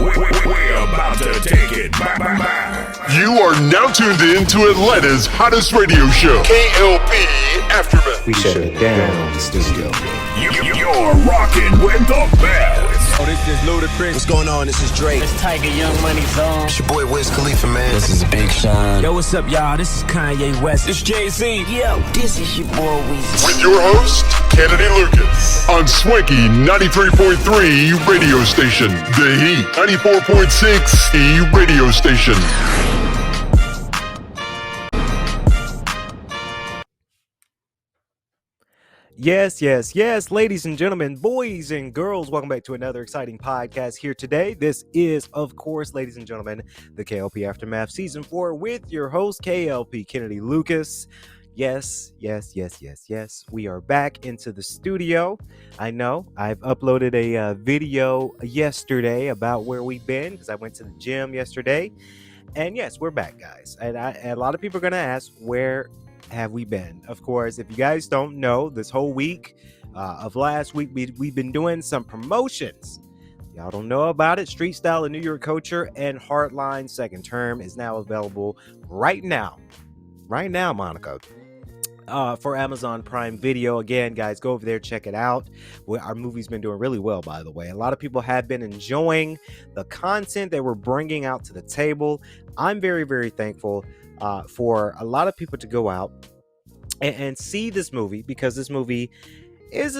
We're about to take it back. You are now tuned in to Atlanta's hottest radio show, K.L.P. Aftermath. We shut it down in the studio. You're rocking with the best. Oh, this is Ludacris. What's going on? This is Drake. It's Tiger Young Money Zone. It's your boy Wiz Khalifa, man. This is Big Sean. Yo, what's up, y'all? This is Kanye West. This Jay-Z. Yo, this is your boy Weezy. With your host, Kennedy Lucas. On Swanky 93.3 radio station. The Heat 94.6 E radio station. Yes, ladies and gentlemen, boys and girls, welcome back to another exciting podcast here today. This is, of course, ladies and gentlemen, the K.L.P. Aftermath Season 4 with your host, K.L.P. Kennedy Lucas. Yes, we are back into the studio. I know I've uploaded a video yesterday about where we've been because I went to the gym yesterday. And yes, we're back, guys. And a lot of people are going to ask, where have we been? Of course, if you guys don't know, this whole week of last week, we've been doing some promotions. Y'all don't know about it. Street Style of New York Culture and Hardline Second Term is now available right now, Monica, for Amazon Prime Video. Again, guys, go over there, check it out. Our movie's been doing really well, by the way. A lot of people have been enjoying the content that we're bringing out to the table. I'm very, very thankful for a lot of people to go out and see this movie, because this movie is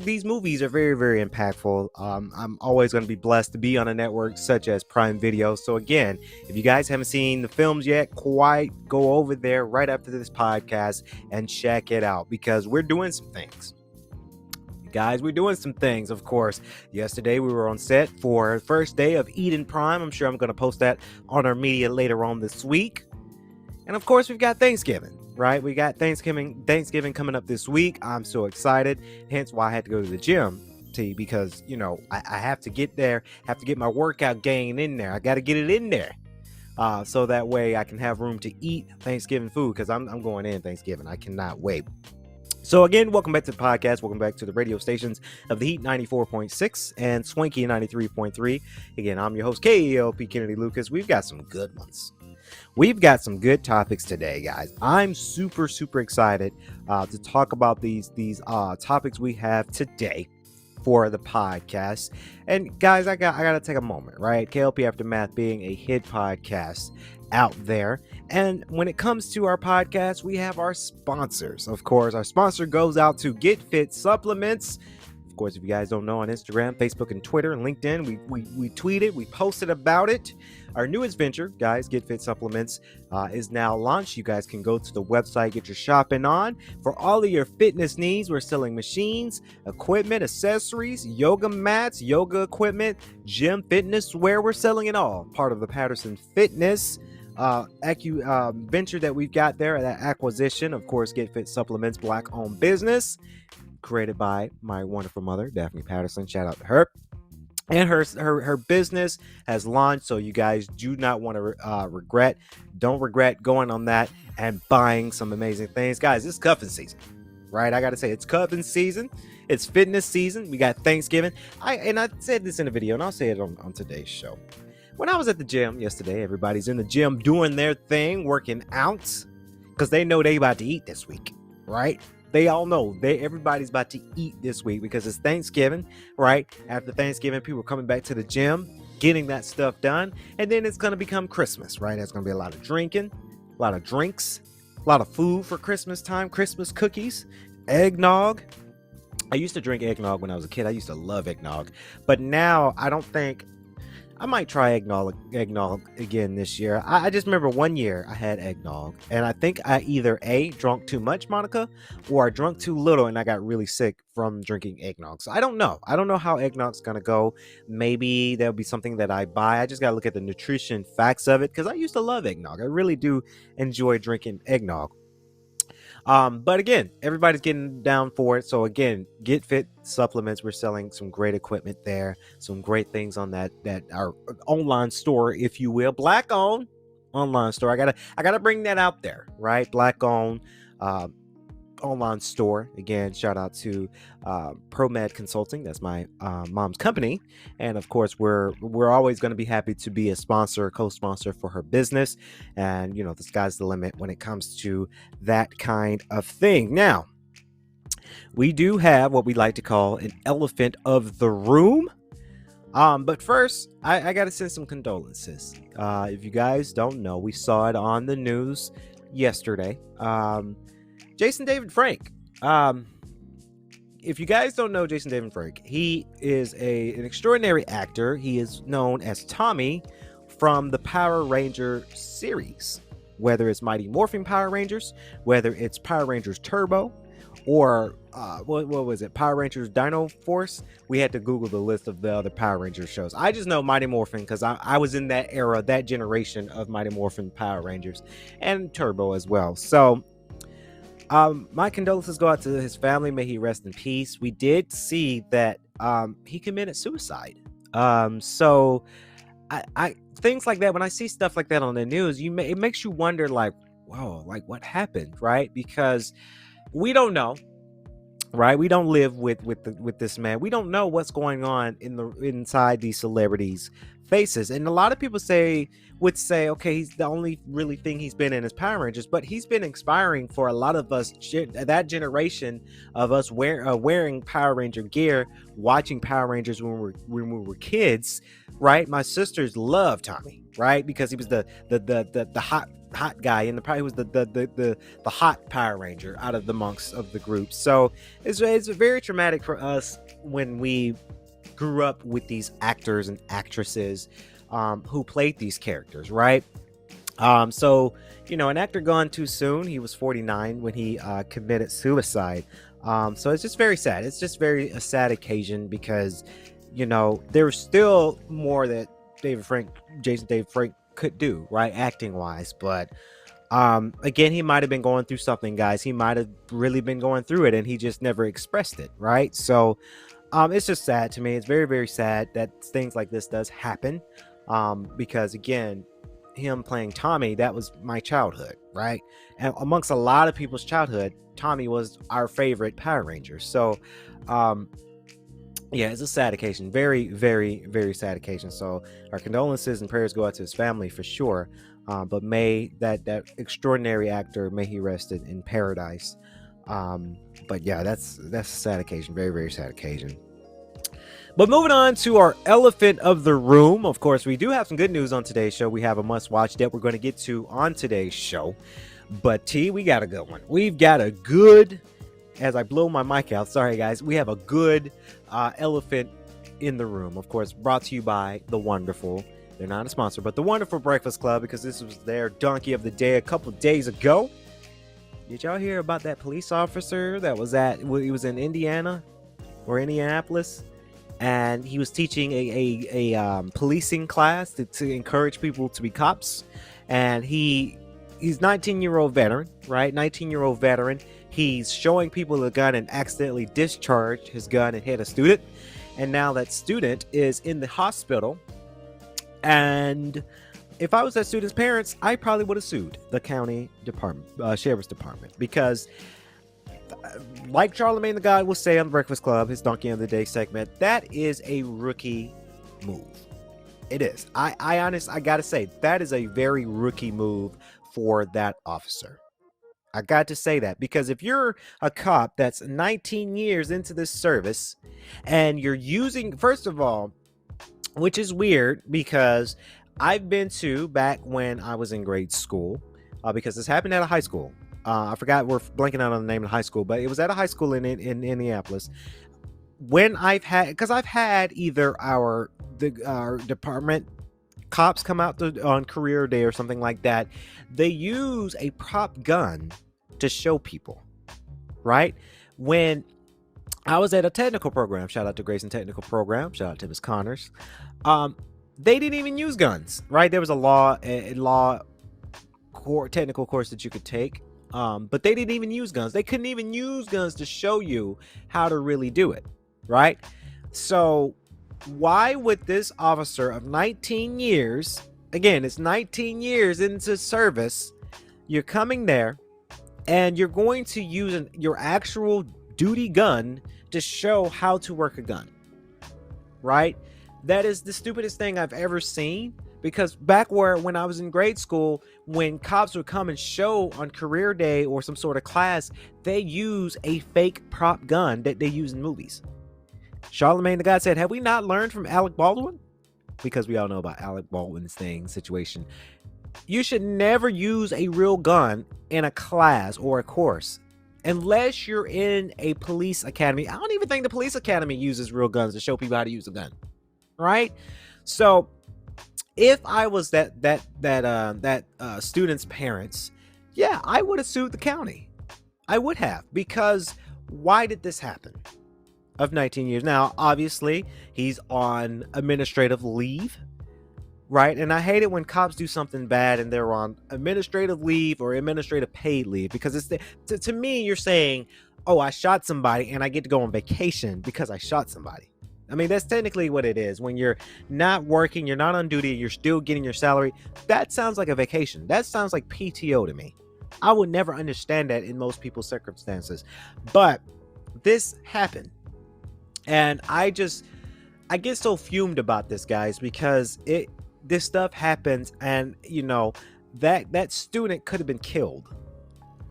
these movies are very, very impactful. I'm always going to be blessed to be on a network such as Prime Video. So again, if you guys haven't seen the films yet, quite go over there right after this podcast and check it out, because we're doing some things. Guys, we're doing some things, of course. Yesterday, we were on set for first day of Eden Prime. I'm sure I'm going to post that on our media later on this week. And of course, we've got Thanksgiving, right? We got Thanksgiving coming up this week. I'm so excited. Hence why I had to go to the gym, because, you know, I have to get there, have to get my workout gain in there. I got to get it in there. So that way I can have room to eat Thanksgiving food, because I'm going in Thanksgiving. I cannot wait. So again, welcome back to the podcast. Welcome back to the radio stations of the Heat 94.6 and Swanky 93.3. Again, I'm your host, K.L.P. Kennedy Lucas. We've got some good ones. We've got some good topics today, guys. I'm super excited to talk about these topics we have today for the podcast. And guys, I gotta take a moment, right? K.L.P. Aftermath being a hit podcast out there. And when it comes to our podcast, we have our sponsors. Of course, our sponsor goes out to Get Fit Supplements. Of course, if you guys don't know, on Instagram, Facebook, and Twitter, and LinkedIn, we tweeted, we posted about it. Our newest venture, guys, Get Fit Supplements, is now launched. You guys can go to the website, get your shopping on. For all of your fitness needs, we're selling machines, equipment, accessories, yoga mats, yoga equipment, gym fitness wear. We're selling it all. Part of the Patterson Fitness venture that we've got there, that acquisition. Of course, Get Fit Supplements, Black-owned business, created by my wonderful mother, Daphne Patterson. Shout out to her. And her business has launched, so you guys do not want to don't regret going on that and buying some amazing things. Guys, it's cuffing season, right? I got to say, it's cuffing season. It's fitness season. We got Thanksgiving. I said this in a video, and I'll say it on today's show. When I was at the gym yesterday, everybody's in the gym doing their thing, working out, because they know they about to eat this week, right? They all know everybody's about to eat this week because it's Thanksgiving, right? After Thanksgiving, people are coming back to the gym, getting that stuff done. And then it's going to become Christmas, right? There's going to be a lot of drinking, a lot of drinks, a lot of food for Christmas time, Christmas cookies, eggnog. I used to drink eggnog when I was a kid. I used to love eggnog. But now I don't think I might try eggnog again this year. I just remember one year I had eggnog, and I think I either drunk too much, Monica, or I drunk too little, and I got really sick from drinking eggnog. So I don't know how eggnog's gonna go. Maybe there'll be something that I buy. I just gotta look at the nutrition facts of it, because I used to love eggnog. I really do enjoy drinking eggnog. But again, everybody's getting down for it. So again, Get Fit Supplements. We're selling some great equipment there, some great things on that our online store, if you will, Black owned online store. I gotta bring that out there, right? Black owned, online store. Again, shout out to ProMed Consulting. That's my mom's company, and of course, we're always going to be happy to be a sponsor, co-sponsor for her business. And the sky's the limit when it comes to that kind of thing. Now, we do have what we like to call an elephant of the room. But first, I gotta send some condolences. If you guys don't know, we saw it on the news yesterday. Jason David Frank. If you guys don't know Jason David Frank, he is an extraordinary actor. He is known as Tommy from the Power Ranger series, whether it's Mighty Morphin Power Rangers, whether it's Power Rangers Turbo, or what was it, Power Rangers Dino Force. We had to Google the list of the other Power Rangers shows. I just know Mighty Morphin because I was in that era, that generation of Mighty Morphin Power Rangers, and Turbo as well. So my condolences go out to his family. May he rest in peace. We did see that he committed suicide. So I things like that, when I see stuff like that on the news, it makes you wonder, like, whoa, like what happened, right? Because we don't know, right? We don't live with this man. We don't know what's going on inside these celebrities' faces. And a lot of people would say, okay, he's the only really thing he's been in is Power Rangers, but he's been inspiring for a lot of us, that generation of us wearing Power Ranger gear, watching Power Rangers when we were kids, right? My sisters loved Tommy, right? Because he was the hot guy in he was the hot Power Ranger out of the monks of the group. So it's very traumatic for us when we grew up with these actors and actresses who played these characters, right? So an actor gone too soon. He was 49 when he committed suicide. So it's just very sad. It's just a sad occasion because there's still more that Jason David Frank could do, right, acting wise. But again, he might have been going through something, guys. He might have really been going through it and he just never expressed it, right? So it's just sad to me. It's very, very sad that things like this does happen, because again, him playing Tommy, that was my childhood, right? And amongst a lot of people's childhood, Tommy was our favorite Power Ranger. So yeah, it's a sad occasion. Very, very, very sad occasion. So our condolences and prayers go out to his family for sure. But may that extraordinary actor, may he rest in paradise. But yeah, that's a sad occasion. Very, very sad occasion. But moving on to our elephant of the room. Of course, we do have some good news on today's show. We have a must-watch that we're going to get to on today's show. But T, we got a good one. We've got a good, as I blow my mic out, sorry guys, we have a good elephant in the room. Of course, brought to you by the wonderful, they're not a sponsor, but the Wonderful Breakfast Club, because this was their donkey of the day a couple of days ago. Did y'all hear about that police officer he was in Indiana or Indianapolis, and he was teaching a policing class to encourage people to be cops? And he's 19-year-old veteran, right? 19-year-old veteran. He's showing people the gun and accidentally discharged his gun and hit a student. And now that student is in the hospital. And if I was that student's parents, I probably would have sued the county sheriff's department, because like Charlemagne the God will say on the Breakfast Club, his Donkey of the Day segment, that is a rookie move. It is. I gotta say, that is a very rookie move for that officer. I got to say that, because if you're a cop that's 19 years into this service and you're using, first of all, which is weird, because I've been to, back when I was in grade school, because this happened at a high school. I forgot, we're blanking out on the name of the high school, but it was at a high school in Indianapolis. When I've had either our department cops come out on career day or something like that, they use a prop gun to show people, right? When I was at a technical program, shout out to Grayson Technical Program, shout out to Ms. Connors, they didn't even use guns, right? There was a technical course that you could take, but they didn't even use guns. They couldn't even use guns to show you how to really do it, right? So why would this officer of 19 years, again, it's 19 years into service, you're coming there and you're going to use your actual duty gun to show how to work a gun, right? That is the stupidest thing I've ever seen, because back when I was in grade school, when cops would come and show on career day or some sort of class, they use a fake prop gun that they use in movies. Charlemagne the God said, have we not learned from Alec Baldwin? Because we all know about Alec Baldwin's situation. You should never use a real gun in a class or a course unless you're in a police academy. I don't even think the police academy uses real guns to show people how to use a gun, right? So if I was that student's parents, yeah, I would have sued the county. I would have, because why did this happen? Of 19 years. Now, obviously, he's on administrative leave, right? And I hate it when cops do something bad and they're on administrative leave or administrative paid leave, because it's to me, you're saying, oh, I shot somebody and I get to go on vacation because I shot somebody. I mean, that's technically what it is. When you're not working, you're not on duty, you're still getting your salary. That sounds like a vacation. That sounds like PTO to me. I would never understand that in most people's circumstances. But this happened. And I get so fumed about this, guys, because this stuff happens, and that student could have been killed,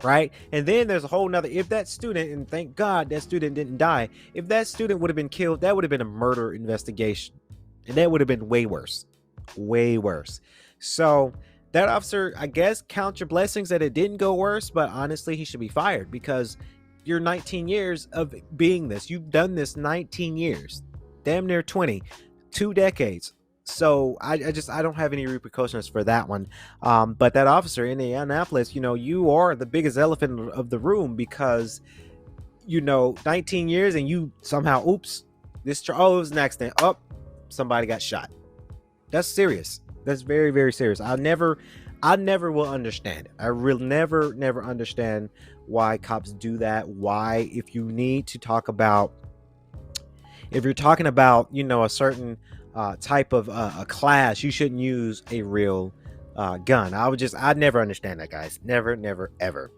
right? And then there's a whole nother, if that student, and thank God that student didn't die, if that student would have been killed, that would have been a murder investigation, and that would have been way worse. So that officer, I guess, count your blessings that it didn't go worse, but honestly, he should be fired, because you're 19 years of being this. You've done this 19 years, damn near 20, 2 decades. So I don't have any repercussions for that one. But that officer in Indianapolis, you are the biggest elephant of the room, because 19 years and you somehow, oops, it was an accident. Oh, somebody got shot. That's serious. That's very, very serious. I never will understand it. I will never understand why cops do that. Why, if you're talking about, a certain type of a class, you shouldn't use a real gun. I'd never understand that, guys. Never, ever.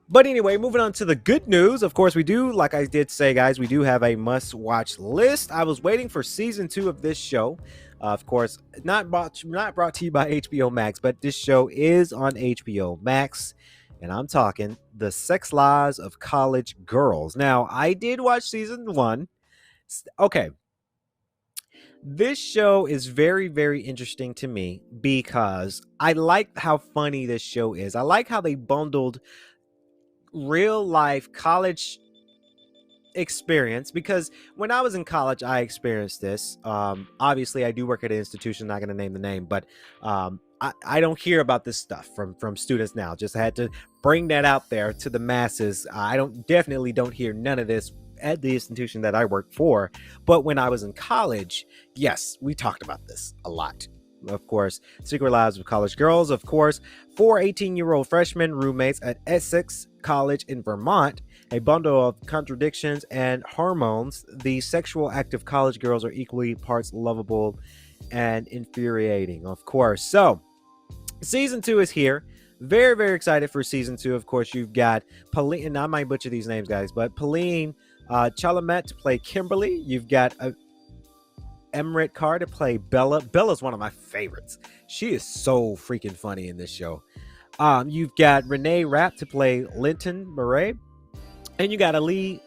But anyway, moving on to the good news. Of course, we do, like I did say, guys, we do have a must-watch list. I was waiting for season 2 of this show. Of course, not brought to you by HBO Max, but this show is on HBO Max, and I'm talking The Sex Lives of College Girls. Now, I did watch season 1. Okay. This show is very, very interesting to me because I like how funny this show is. I like how they bundled real life college experience, because when I was in college, I experienced this. Obviously, I do work at an institution, not going to name the name, but I don't hear about this stuff from students now. Just had to bring that out there to the masses. Definitely don't hear none of this at the institution that I work for. But when I was in college, yes, we talked about this a lot. Of course, Secret Lives of College Girls. Of course, 4 18-year-old freshmen roommates at Essex College in Vermont, a bundle of contradictions and hormones. The sexual active college girls are equally parts lovable and infuriating, of course. So, season 2 is here. Very, very excited for season 2. Of course, you've got Pauline, and I might butcher these names, guys, but Pauline Chalamet to play Kimberly. You've got Emmerich Carr to play Bella. Bella's one of my favorites. She is so freaking funny in this show. You've got Renee Rapp to play Linton Murray. And you got Alye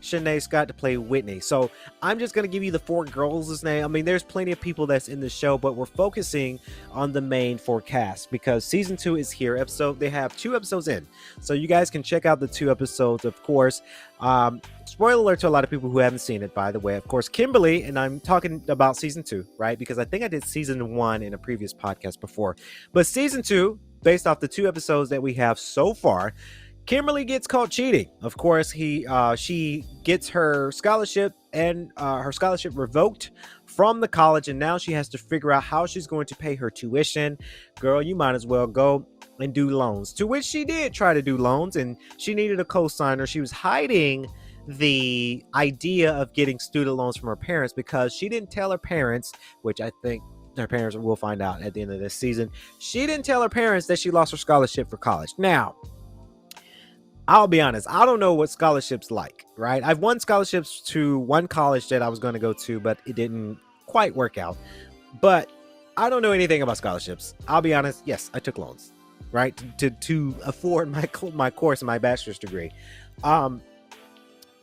Shanae Scott to play Whitney. So I'm just going to give you the 4 girls' name. I mean, there's plenty of people that's in the show, but we're focusing on the main 4 cast because season 2 is here. They have 2 episodes in. So you guys can check out the 2 episodes, of course. Spoiler alert to a lot of people who haven't seen it, by the way. Of course, Kimberly, and I'm talking about season 2, right? Because I think I did season 1 in a previous podcast before. But season 2, based off the 2 episodes that we have so far, Kimberly gets caught cheating. Of course, she gets her scholarship and her scholarship revoked from the college, and now she has to figure out how she's going to pay her tuition. Girl, you might as well go and do loans. To which she did try to do loans, and she needed a co-signer. She was hiding the idea of getting student loans from her parents because she didn't tell her parents, which I think Her parents will find out at the end of this season. She didn't tell her parents that she lost her scholarship for college. Now, I'll be honest, I don't know what scholarships like, right? I've won scholarships to one college that I was going to go to, but it didn't quite work out. But I don't know anything about scholarships. I'll be honest. Yes, I took loans, right, to afford my course and my bachelor's degree, and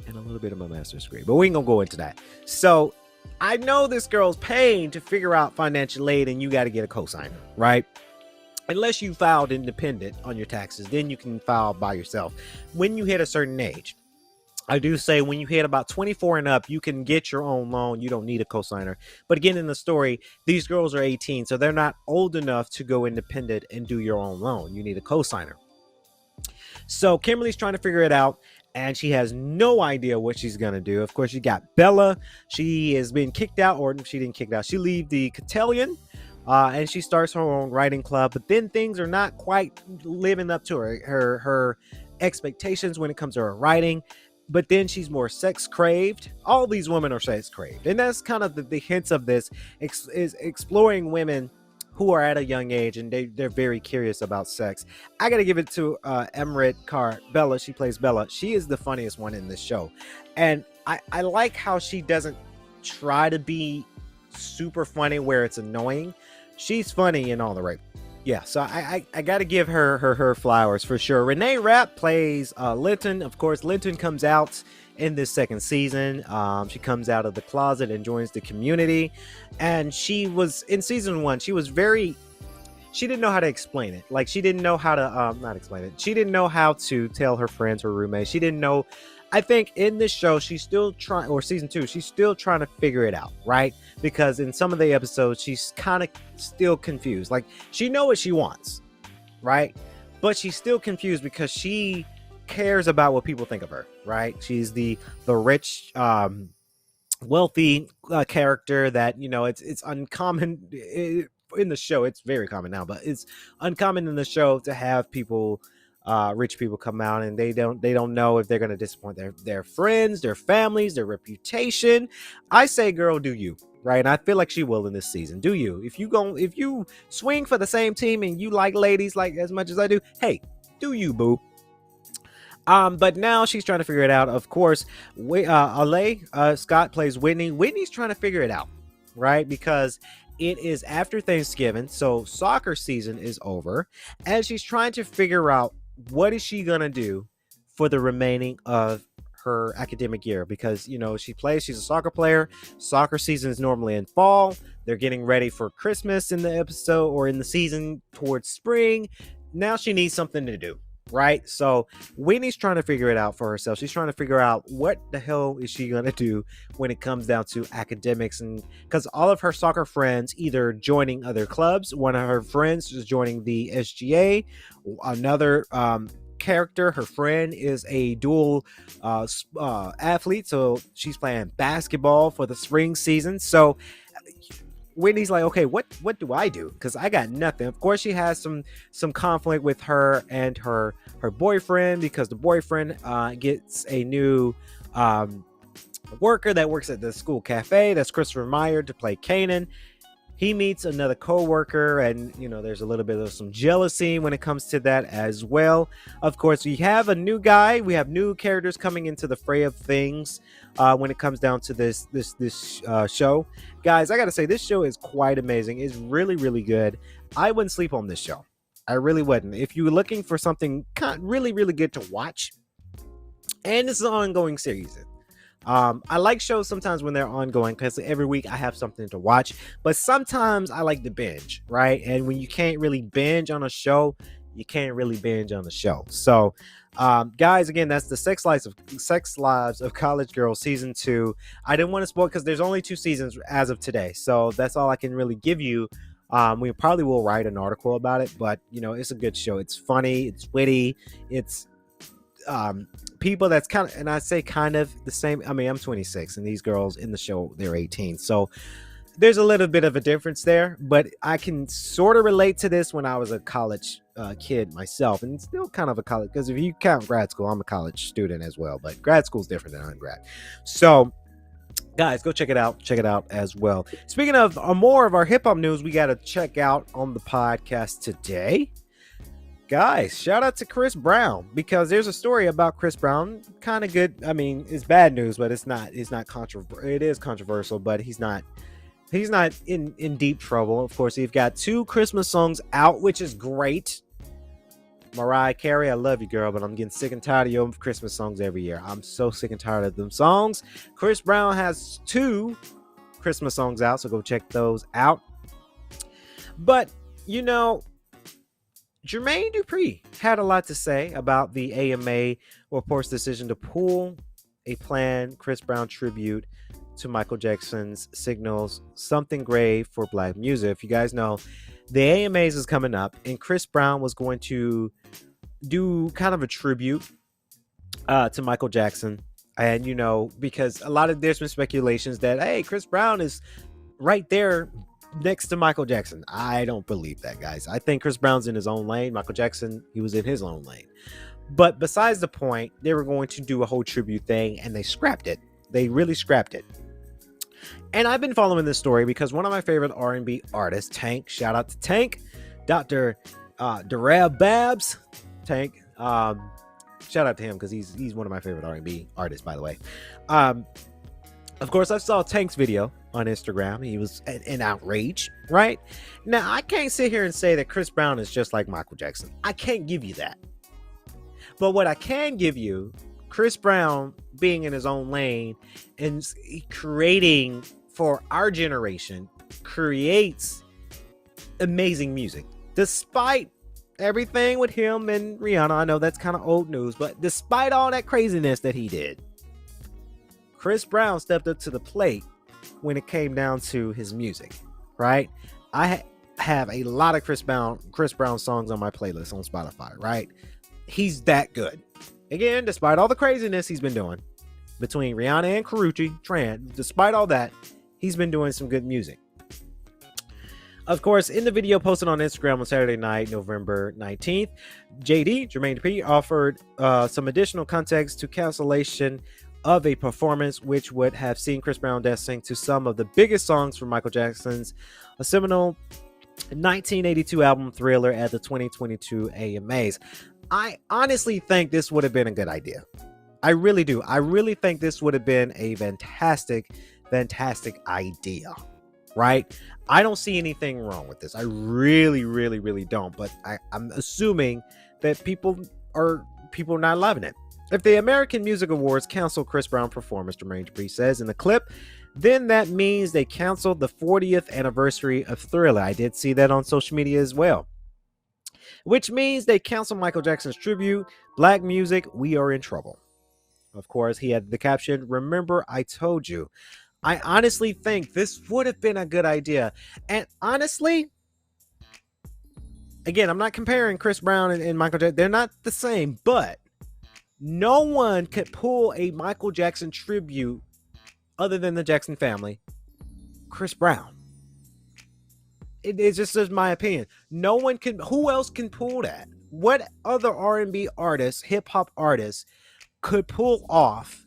a little bit of my master's degree. But we ain't gonna go into that. So I know this girl's paying to figure out financial aid, and you got to get a cosigner, right? Unless you filed independent on your taxes, then you can file by yourself. When you hit a certain age, I do say when you hit about 24 and up, you can get your own loan. You don't need a cosigner. But again, in the story, these girls are 18, so they're not old enough to go independent and do your own loan. You need a cosigner. So Kimberly's trying to figure it out, and she has no idea what she's going to do. Of course, you got Bella. She has been kicked out, or she didn't kick out. She leaves the cotillion. And she starts her own writing club, but then things are not quite living up to her expectations when it comes to her writing. But then she's more sex craved. All these women are sex craved, and that's kind of the hints of this is exploring women who are at a young age and they're very curious about sex. I gotta give it to Emory Carr, Bella. She plays Bella. She is the funniest one in this show, and I like how she doesn't try to be super funny where it's annoying. She's funny in all the right. Yeah, so I got to give her flowers for sure. Renee Rapp plays Linton. Of course, Linton comes out in this second season. She comes out of the closet and joins the community. And she was in season 1. She didn't know how to explain it. Like, she didn't know how to not explain it. She didn't know how to tell her friends, her roommates. She didn't know. I think in this show, she's still trying, or season 2, she's still trying to figure it out, right? Because in some of the episodes, she's kind of still confused. Like, she knows what she wants, right? But she's still confused because she cares about what people think of her, right? She's the rich, wealthy character that, you know, it's uncommon in the show. It's very common now, but it's uncommon in the show to have people, rich people, come out and they don't know if they're going to disappoint their friends, their families, their reputation. I say, girl, do you, right? And I feel like she will in this season. Do you? If you swing for the same team and you like ladies like as much as I do, hey, do you, boo? But now she's trying to figure it out. Of course, Scott plays Whitney. Whitney's trying to figure it out, right? Because it is after Thanksgiving, so soccer season is over, and she's trying to figure out what is she gonna do for the remaining of her academic year, because, you know, she's a soccer player. Soccer season is normally in fall. They're getting ready for Christmas in the episode, or in the season towards spring. Now she needs something to do, right? So Whitney's trying to figure it out for herself. She's trying to figure out what the hell is she going to do when it comes down to academics, and because all of her soccer friends either joining other clubs. One of her friends is joining the SGA. Another character, her friend, is a dual athlete, so she's playing basketball for the spring season. So Whitney's like, okay, what do I do? Because I got nothing. Of course, she has some conflict with her and her boyfriend, because the boyfriend gets a new worker that works at the school cafe. That's Christopher Meyer to play Kanan. He meets another co-worker, and, you know, there's a little bit of some jealousy when it comes to that as well. Of course, we have a new guy. We have new characters coming into the fray of things when it comes down to this show. Guys, I got to say, this show is quite amazing. It's really, really good. I wouldn't sleep on this show. I really wouldn't. If you're looking for something really, really good to watch, and this is an ongoing series. I like shows sometimes when they're ongoing, because every week I have something to watch, but sometimes I like to binge, right? And when you can't really binge on a show, you can't really binge on the show. So, guys, again, that's the Sex Lives of College Girls season 2. I didn't want to spoil because there's only 2 seasons as of today, so that's all I can really give you. We probably will write an article about it, but, you know, it's a good show. It's funny, it's witty, it's people that's kind of, and I say kind of the same. I mean, I'm 26 and these girls in the show, they're 18, so there's a little bit of a difference there, but I can sort of relate to this when I was a college kid myself, and still kind of a college, because if you count grad school, I'm a college student as well, but grad school is different than undergrad. So Guys, go check it out. Check it out as well. Speaking of more of our hip hop news, we got to check out on the podcast today. Guys, shout out to Chris Brown, because there's a story about Chris Brown. Kind of good. I mean, it's bad news, but it's not controversial. It is controversial, but he's not in deep trouble. Of course, he's got 2 Christmas songs out, which is great. Mariah Carey, I love you, girl, but I'm getting sick and tired of your Christmas songs every year. I'm so sick and tired of them songs. Chris Brown has 2 Christmas songs out, so go check those out. But, you know, Jermaine Dupri had a lot to say about the AMA report's decision to pull a planned Chris Brown tribute to Michael Jackson's Signals Something Grave for Black Music. If you guys know, the AMAs is coming up, and Chris Brown was going to do kind of a tribute to Michael Jackson. And, you know, because there's been speculations that, hey, Chris Brown is right there next to Michael Jackson. I don't believe that, guys. I think Chris Brown's in his own lane. Michael Jackson, he was in his own lane. But besides the point, they were going to do a whole tribute thing, and they scrapped it. They really scrapped it. And I've been following this story because one of my favorite R&B artists, Tank, shout out to Tank, Dr. Darrell Babs, Tank, shout out to him because he's one of my favorite R&B artists, by the way. Of course, I saw Tank's video on Instagram. He was in outrage, right? Now, I can't sit here and say that Chris Brown is just like Michael Jackson. I can't give you that. But what I can give you, Chris Brown being in his own lane and creating for our generation, creates amazing music. Despite everything with him and Rihanna, I know that's kind of old news, but despite all that craziness that he did, Chris Brown stepped up to the plate when it came down to his music, right? I have a lot of Chris Brown songs on my playlist on Spotify, right? He's that good. Again, despite all the craziness he's been doing between Rihanna and Karrueche, Tran, despite all that, he's been doing some good music. Of course, in the video posted on Instagram on Saturday night, November 19th, Jermaine Dupri, offered some additional context to cancellation of a performance which would have seen Chris Brown dancing to some of the biggest songs from Michael Jackson's a seminal 1982 album Thriller at the 2022 AMAs. I honestly think this would have been a good idea. I really do. I really think this would have been a fantastic idea, right? I don't see anything wrong with this. I really don't. But I'm assuming that people are not loving it. If the American Music Awards cancel Chris Brown performance, Jermaine Dupri says in the clip, then that means they canceled the 40th anniversary of Thriller. I did see that on social media as well. Which means they canceled Michael Jackson's tribute, Black Music, we are in trouble. Of course, he had the caption, remember I told you. I honestly think this would have been a good idea. And honestly, again, I'm not comparing Chris Brown and Michael Jackson. They're not the same, but no one could pull a Michael Jackson tribute other than the Jackson family. Chris Brown. It's just my opinion. No one can. Who else can pull that? What other R&B artists, hip hop artists, could pull off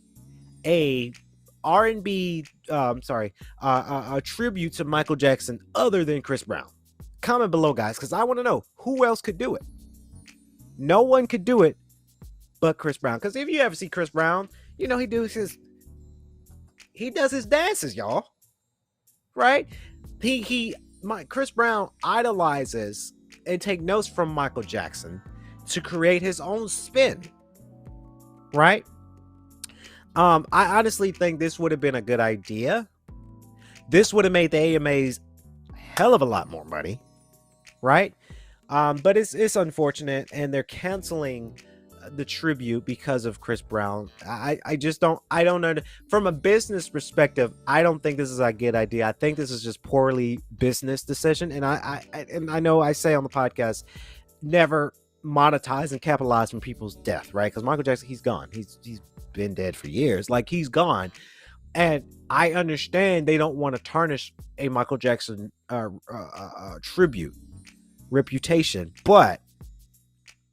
a R&B, a tribute to Michael Jackson other than Chris Brown? Comment below, guys, because I want to know who else could do it. No one could do it but Chris Brown. Because if you ever see Chris Brown, you know he does his dances, y'all. Right? Chris Brown idolizes and take notes from Michael Jackson to create his own spin. Right? I honestly think this would have been a good idea. This would have made the AMAs a hell of a lot more money. Right? But it's unfortunate, and they're canceling the tribute because of Chris Brown. I don't know. From a business perspective, I don't think this is a good idea. I think this is just poorly business decision. And I know I say on the podcast, never monetize and capitalize from people's death, right? Because Michael Jackson, he's gone. He's been dead for years. Like, he's gone. And I understand they don't want to tarnish a Michael Jackson tribute reputation, but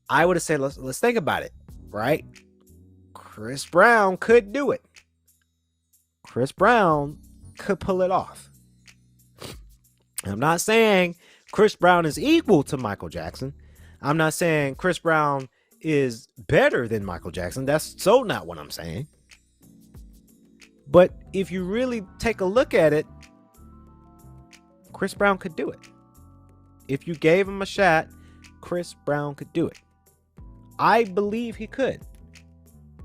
I would have said, let's think about it, right? Chris Brown could do it. Chris Brown could pull it off. I'm not saying Chris Brown is equal to Michael Jackson. I'm not saying Chris Brown is better than Michael Jackson. That's so not what I'm saying. But if you really take a look at it, Chris Brown could do it. If you gave him a shot, Chris Brown could do it. I believe he could.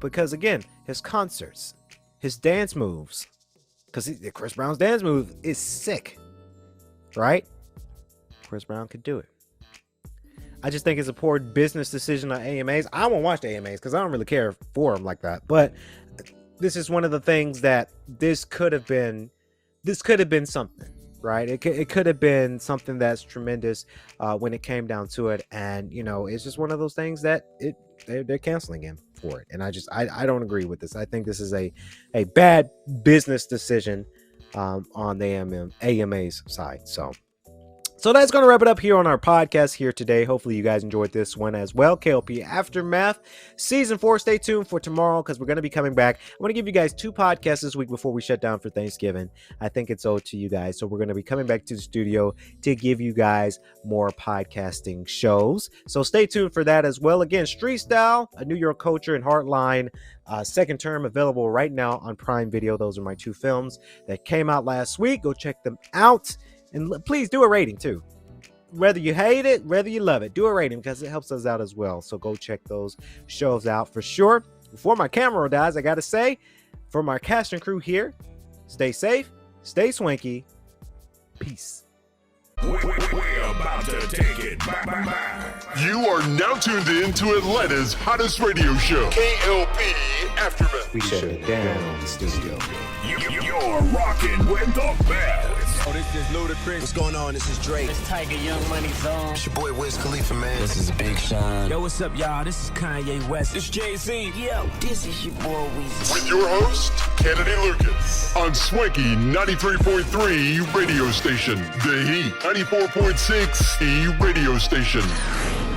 Because again, his concerts, his dance moves, because Chris Brown's dance move is sick, right? Chris Brown could do it. I just think it's a poor business decision on AMAs. I won't watch the AMAs because I don't really care for them like that. But this is one of the things that this could have been something, right? It could have been something that's tremendous when it came down to it. And, you know, it's just one of those things that they're canceling him for it. And I don't agree with this. I think this is a bad business decision on the AMA's side. So that's going to wrap it up here on our podcast here today. Hopefully you guys enjoyed this one as well. K.L.P. Aftermath Season 4. Stay tuned for tomorrow because we're going to be coming back. I want to give you guys 2 podcasts this week before we shut down for Thanksgiving. I think it's owed to you guys. So we're going to be coming back to the studio to give you guys more podcasting shows. So stay tuned for that as well. Again, Street Style, A New York Culture, and Heartline. Second term available right now on Prime Video. Those are my 2 films that came out last week. Go check them out. And please do a rating too. Whether you hate it, whether you love it, do a rating because it helps us out as well. So go check those shows out for sure. Before my camera dies, I got to say, from our cast and crew here, stay safe, stay swanky. Peace. We're about to take it back. You are now tuned in to Atlanta's hottest radio show, K.L.P. Aftermath. We shut it down in the studio. You're rocking with the best. Oh, this is Ludacris. What's going on? This is Drake. It's Tiger Young Money Zone. It's your boy Wiz Khalifa, man. This is Big Sean. Yo, what's up, y'all? This is Kanye West. It's Jay-Z. Yo, this is your boy Weezy. With your host, Kennedy Lucas, on Swanky 93.3 radio station, The Heat 94.6 radio station.